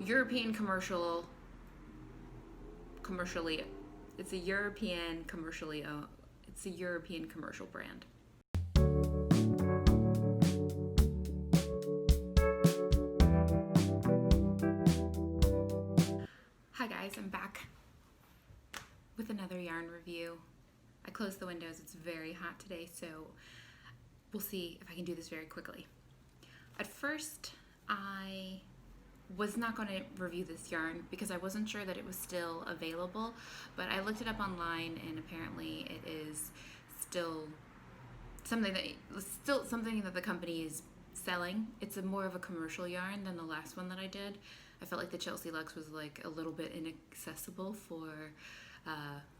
European commercially, it's a European commercially owned, it's a European commercial brand. Hi guys, I'm back with another yarn review. I closed the windows, it's very hot today, so we'll see if I can do this very quickly. At first, I was not going to review this yarn because I wasn't sure that it was still available, but I looked it up online and apparently it is still something that the company is selling. It's more of a commercial yarn than the last one that I did. I felt like the Chelsea Luxe was like a little bit inaccessible for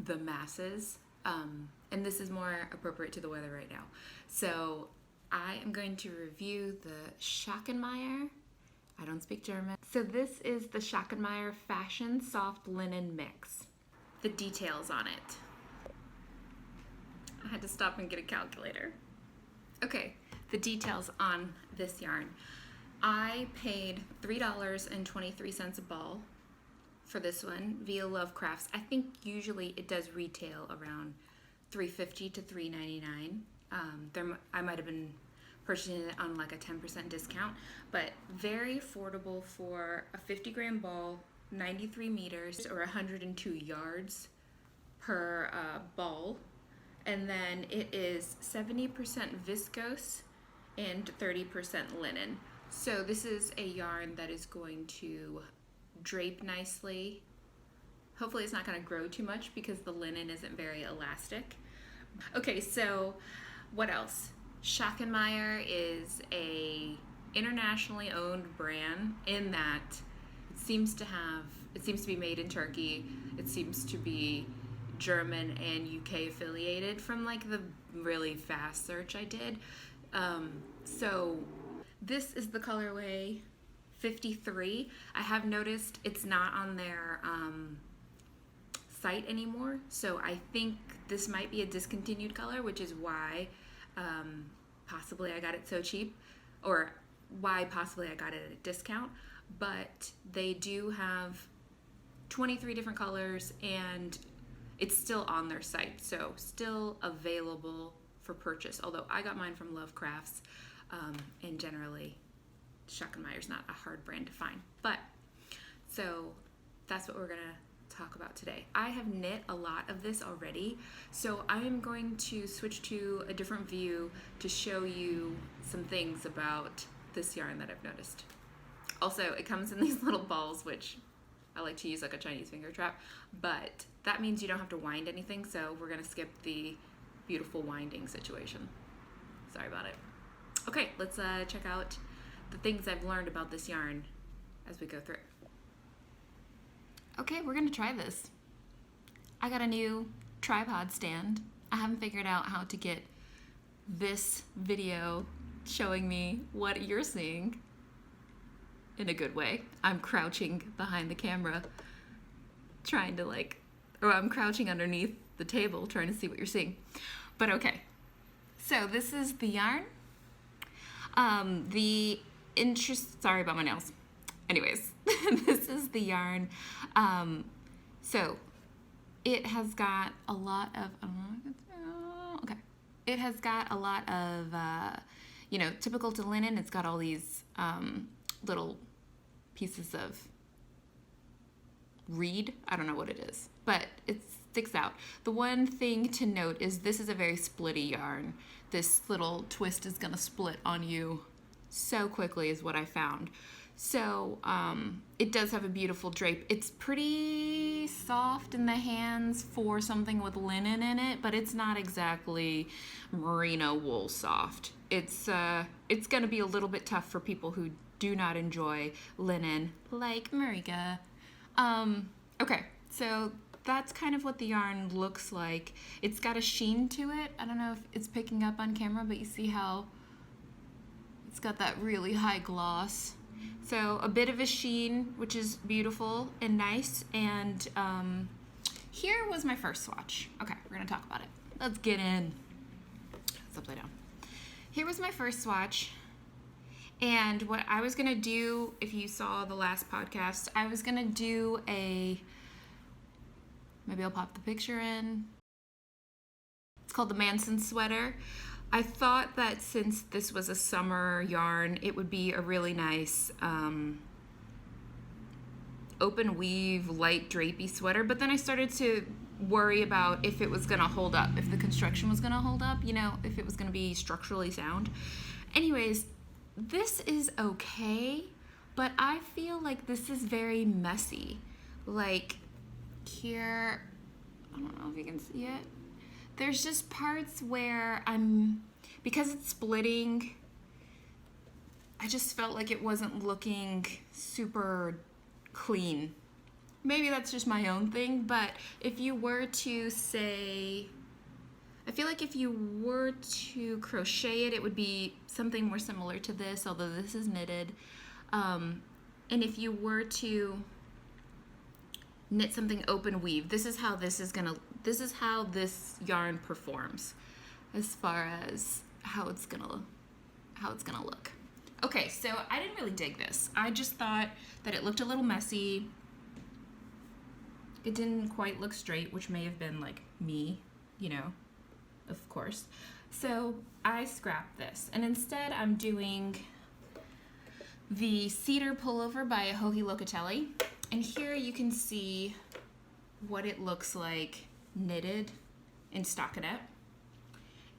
the masses, and this is more appropriate to the weather right now. So I am going to review the Schachenmayr. I don't speak German. So this is the Schachenmayr Fashion Soft Linen Mix. The details on it. I had to stop and get a calculator. Okay, the details on this yarn. I paid $3.23 a ball for this one via Love Crafts. I think usually it does retail around $3.50 to $3.99. I might have been purchasing it on like a 10% discount, but very affordable for a 50 gram ball, 93 meters or 102 yards per ball. And then it is 70% viscose and 30% linen. So this is a yarn that is going to drape nicely. Hopefully it's not going to grow too much because the linen isn't very elastic. Okay, so what else? Schachenmayr is a internationally owned brand in that it seems to be made in Turkey. It seems to be German and UK affiliated from like the really fast search I did. So this is the colorway 53. I have noticed it's not on their site anymore, so I think this might be a discontinued color, which is why possibly I got it so cheap, or why possibly I got it at a discount. But they do have 23 different colors and it's still on their site, so still available for purchase, although I got mine from Love Crafts, and generally Schachenmayr's not a hard brand to find. But so that's what we're gonna talk about today. I have knit a lot of this already, so I am going to switch to a different view to show you some things about this yarn that I've noticed. Also, it comes in these little balls, which I like to use like a Chinese finger trap, but that means you don't have to wind anything, so we're gonna skip the beautiful winding situation. Sorry about it. Okay, let's check out the things I've learned about this yarn as we go through. Okay, we're gonna try this. I got a new tripod stand. I haven't figured out how to get this video showing me what you're seeing in a good way. I'm crouching behind the camera trying to I'm crouching underneath the table trying to see what you're seeing. But okay, so this is the yarn. Sorry about my nails. Anyways, this is the yarn. So it has got a lot of, it has got a lot of, typical to linen. It's got all these little pieces of reed. I don't know what it is, but it sticks out. The one thing to note is this is a very splitty yarn. This little twist is gonna split on you so quickly is what I found. So it does have a beautiful drape. It's pretty soft in the hands for something with linen in it, but it's not exactly merino wool soft. It's gonna be a little bit tough for people who do not enjoy linen like Marika. Okay, so that's kind of what the yarn looks like. It's got a sheen to it. I don't know if it's picking up on camera, but you see how it's got that really high gloss. So a bit of a sheen, which is beautiful and nice. And here was my first swatch. Okay, we're gonna talk about it. Let's get in. It's upside down. Here was my first swatch. And what I was going to do, if you saw the last podcast, I was going to do maybe I'll pop the picture in. It's called the Manson Sweater. I thought that since this was a summer yarn, it would be a really nice open weave, light drapey sweater. But then I started to worry about if it was going to hold up, if the construction was going to hold up, you know, if it was going to be structurally sound. Anyways, this is okay, but I feel like this is very messy. Like here, I don't know if you can see it. There's just parts where because it's splitting, I just felt like it wasn't looking super clean. Maybe that's just my own thing, but if you were to say, I feel like if you were to crochet it, it would be something more similar to this, although this is knitted. And if you were to knit something open weave, this is how this yarn performs as far as how it's gonna look. Okay, so I didn't really dig this. I just thought that it looked a little messy. It didn't quite look straight, which may have been like me, you know, of course. So I scrapped this, and instead I'm doing the Cedar Pullover by Locatelli. And here you can see what it looks like knitted in stockinette.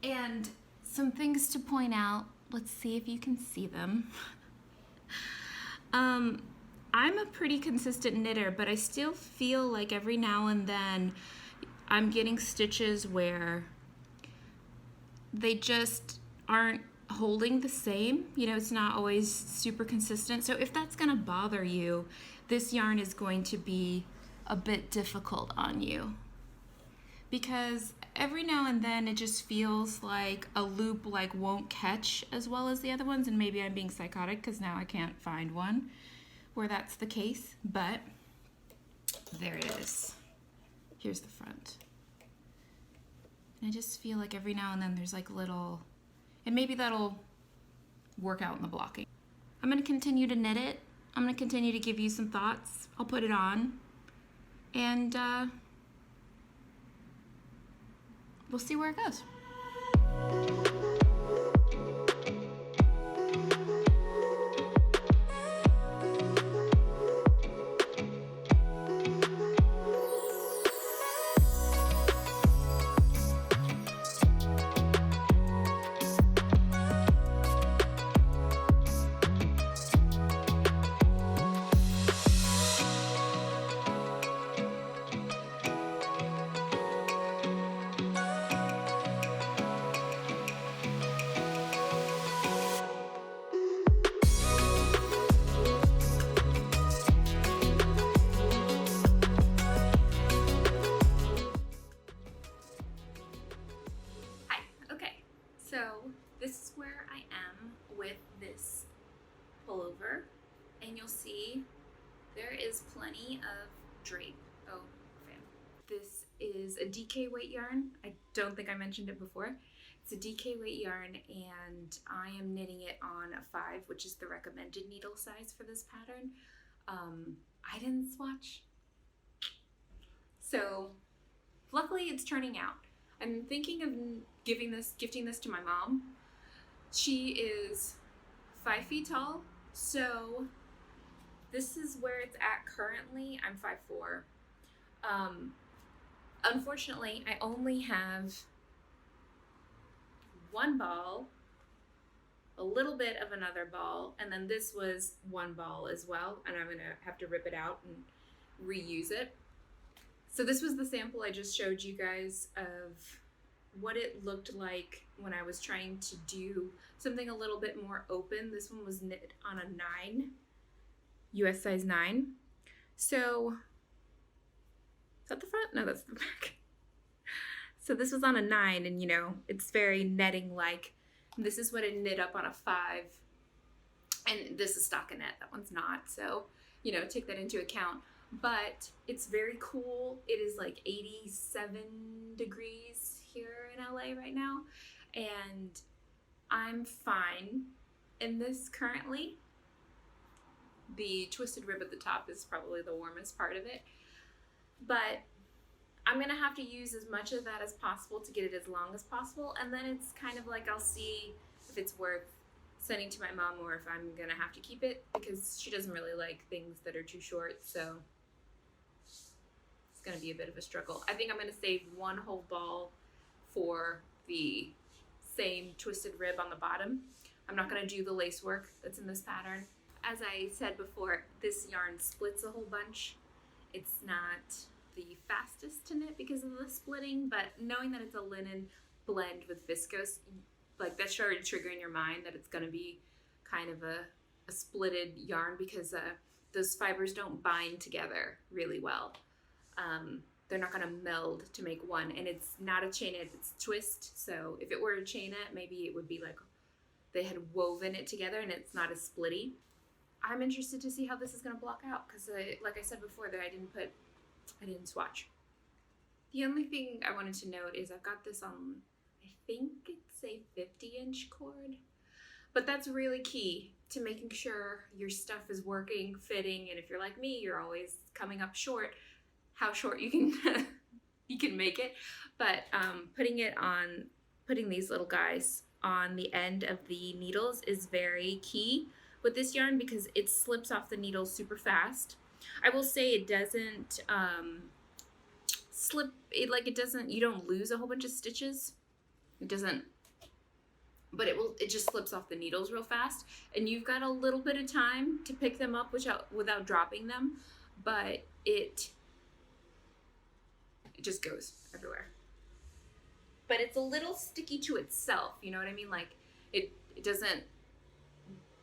And some things to point out. Let's see if you can see them. I'm a pretty consistent knitter, but I still feel like every now and then I'm getting stitches where they just aren't holding the same. You know, it's not always super consistent. So if that's gonna bother you, this yarn is going to be a bit difficult on you, because every now and then it just feels like a loop like won't catch as well as the other ones, and maybe I'm being psychotic because now I can't find one where that's the case, but there it is. Here's the front. And I just feel like every now and then there's like little, and maybe that'll work out in the blocking. I'm gonna continue to knit it. I'm gonna continue to give you some thoughts. I'll put it on, and we'll see where it goes. Pullover, and you'll see there is plenty of drape. Oh, fan. This is a DK weight yarn. I don't think I mentioned it before. It's a DK weight yarn, and I am knitting it on a 5, which is the recommended needle size for this pattern. I didn't swatch, so luckily it's turning out. I'm thinking of gifting this to my mom. She is 5 feet tall, so this is where it's at currently. I'm 5'4". Unfortunately, I only have one ball, a little bit of another ball, and then this was one ball as well, and I'm gonna have to rip it out and reuse it. So this was the sample I just showed you guys of what it looked like when I was trying to do something a little bit more open. This one was knit on a 9, US size 9. So, is that the front? No, that's the back. So this was on a 9, and you know, it's very netting-like. This is what it knit up on a 5. And this is stockinette, that one's not. So, you know, take that into account. But it's very cool. It is like 87 degrees here in LA right now, and I'm fine in this currently. The twisted rib at the top is probably the warmest part of it, but I'm gonna have to use as much of that as possible to get it as long as possible, and then it's kind of like I'll see if it's worth sending to my mom or if I'm gonna have to keep it, because she doesn't really like things that are too short, so it's gonna be a bit of a struggle. I think I'm gonna save one whole ball for the same twisted rib on the bottom. I'm not gonna do the lace work that's in this pattern. As I said before, this yarn splits a whole bunch. It's not the fastest to knit because of the splitting, but knowing that it's a linen blend with viscose, like that should already trigger in your mind that it's gonna be kind of a splitted yarn, because those fibers don't bind together really well. They're not gonna meld to make one, and it's not a chainette, it's twist. So if it were a chainette, maybe it would be like they had woven it together and it's not as splitty. I'm interested to see how this is gonna block out, because like I said before, that I didn't swatch. The only thing I wanted to note is I've got this on, I think it's a 50-inch cord, but that's really key to making sure your stuff is working, fitting, and if you're like me, you're always coming up short, how short you can you can make it. But putting these little guys on the end of the needles is very key with this yarn, because it slips off the needles super fast. I will say it doesn't slip, you don't lose a whole bunch of stitches. It doesn't, but it just slips off the needles real fast, and you've got a little bit of time to pick them up without dropping them, but it just goes everywhere. But it's a little sticky to itself, you know what I mean? Like it doesn't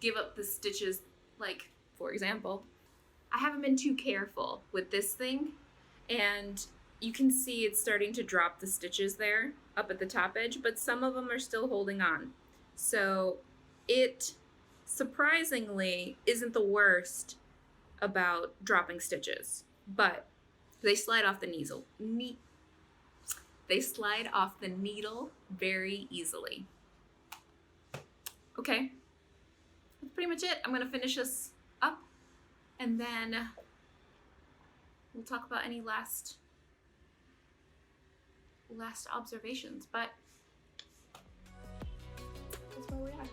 give up the stitches. Like, for example, I haven't been too careful with this thing, and you can see it's starting to drop the stitches there up at the top edge, but some of them are still holding on. So it surprisingly isn't the worst about dropping stitches, but they slide off the needle. They slide off the needle very easily. Okay, that's pretty much it. I'm gonna finish this up, and then we'll talk about any last observations, but that's where we are.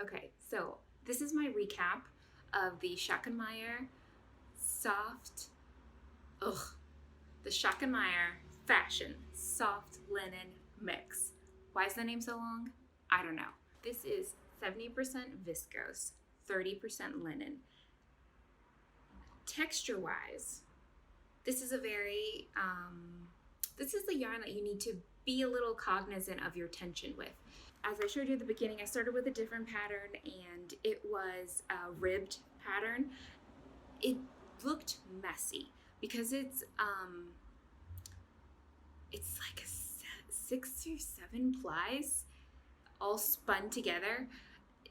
Okay, so this is my recap of the Schachenmayr the Schachenmayr Fashion Soft Linen Mix. Why is the name so long? I don't know. This is 70% viscose, 30% linen. Texture-wise, this is a very, this is the yarn that you need to be a little cognizant of your tension with. As I showed you at the beginning, I started with a different pattern, and it was a ribbed pattern. It looked messy because it's like 6 or 7 plies all spun together.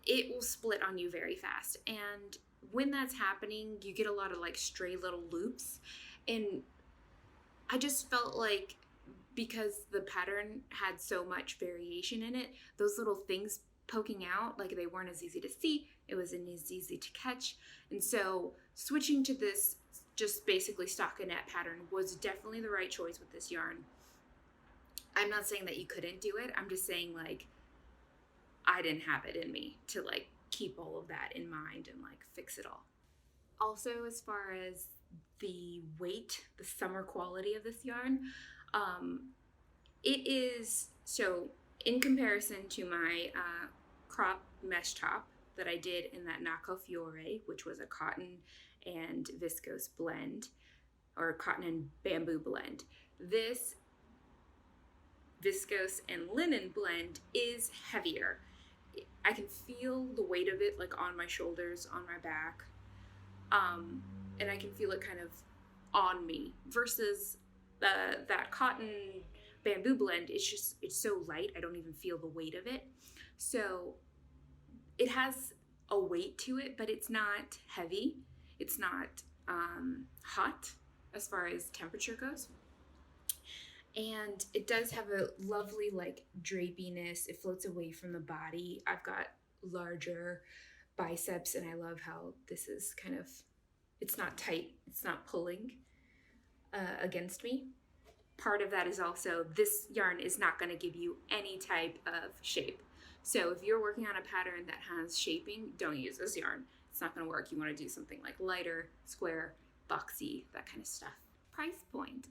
It will split on you very fast, and when that's happening, you get a lot of like stray little loops, and I just felt like, because the pattern had so much variation in it, those little things poking out, like they weren't as easy to see, it wasn't as easy to catch. And so switching to this just basically stockinette pattern was definitely the right choice with this yarn. I'm not saying that you couldn't do it, I'm just saying like I didn't have it in me to like keep all of that in mind and like fix it all. Also, as far as the weight, the summer quality of this yarn, it is, so in comparison to my crop mesh top that I did in that Naco Fiore, which was a cotton and viscose blend, or cotton and bamboo blend, this viscose and linen blend is heavier. I can feel the weight of it like on my shoulders, on my back, and I can feel it kind of on me, versus that cotton bamboo blend, it's so light, I don't even feel the weight of it. So it has a weight to it, but it's not heavy, it's not hot as far as temperature goes. And it does have a lovely like drapiness. It floats away from the body. I've got larger biceps, and I love how this is kind of, it's not tight, it's not pulling against me. Part of that is also, this yarn is not going to give you any type of shape. So if you're working on a pattern that has shaping, don't use this yarn. It's not going to work. You want to do something like lighter, square, boxy, that kind of stuff. Price point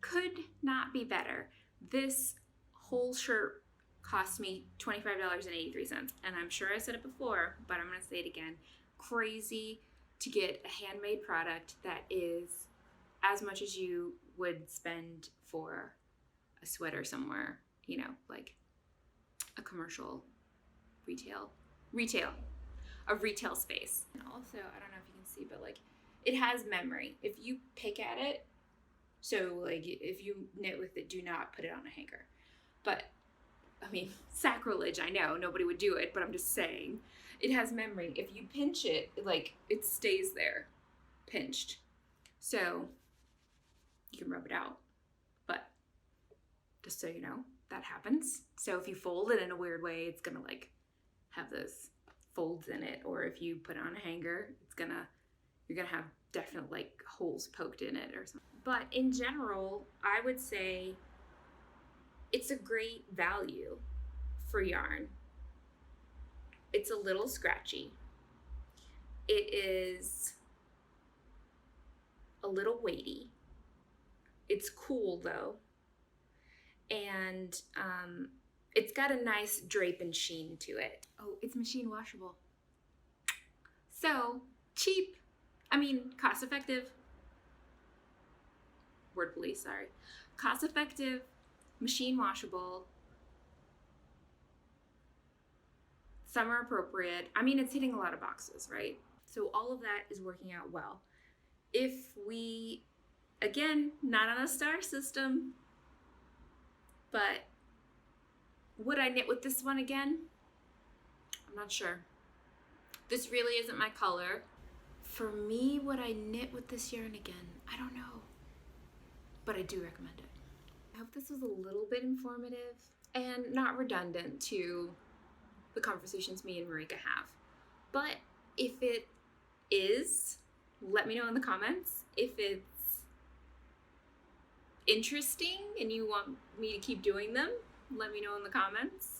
could not be better. This whole shirt cost me $25.83, and I'm sure I said it before, but I'm going to say it again. Crazy to get a handmade product that is as much as you would spend for a sweater somewhere, you know, like a commercial retail space. And also, I don't know if you can see, but like it has memory. If you pick at it, so like if you knit with it, do not put it on a hanger. But I mean, sacrilege, I know, nobody would do it, but I'm just saying, it has memory. If you pinch it, like it stays there, pinched. So you can rub it out, but just so you know, that happens. So if you fold it in a weird way, it's gonna like have those folds in it, or if you put it on a hanger, you're gonna have definite like holes poked in it or something. But in general, I would say it's a great value for yarn. It's a little scratchy. It is a little weighty. It's cool though. And it's got a nice drape and sheen to it. Oh, it's machine washable. So cheap. I mean, cost effective. Word police, sorry. Cost effective, machine washable, summer appropriate. I mean, it's hitting a lot of boxes, right? So all of that is working out well. If we, again, not on a star system, but would I knit with this one again? I'm not sure. This really isn't my color. For me, would I knit with this yarn again? I don't know, but I do recommend it. I hope this was a little bit informative and not redundant to the conversations me and Marika have. But if it is, let me know in the comments. If it's interesting and you want me to keep doing them, let me know in the comments.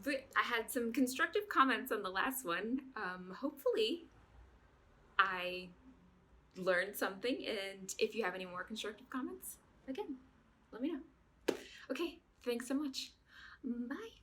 But I had some constructive comments on the last one. Hopefully I learned something, and if you have any more constructive comments, again, let me know. Okay, thanks so much. Bye.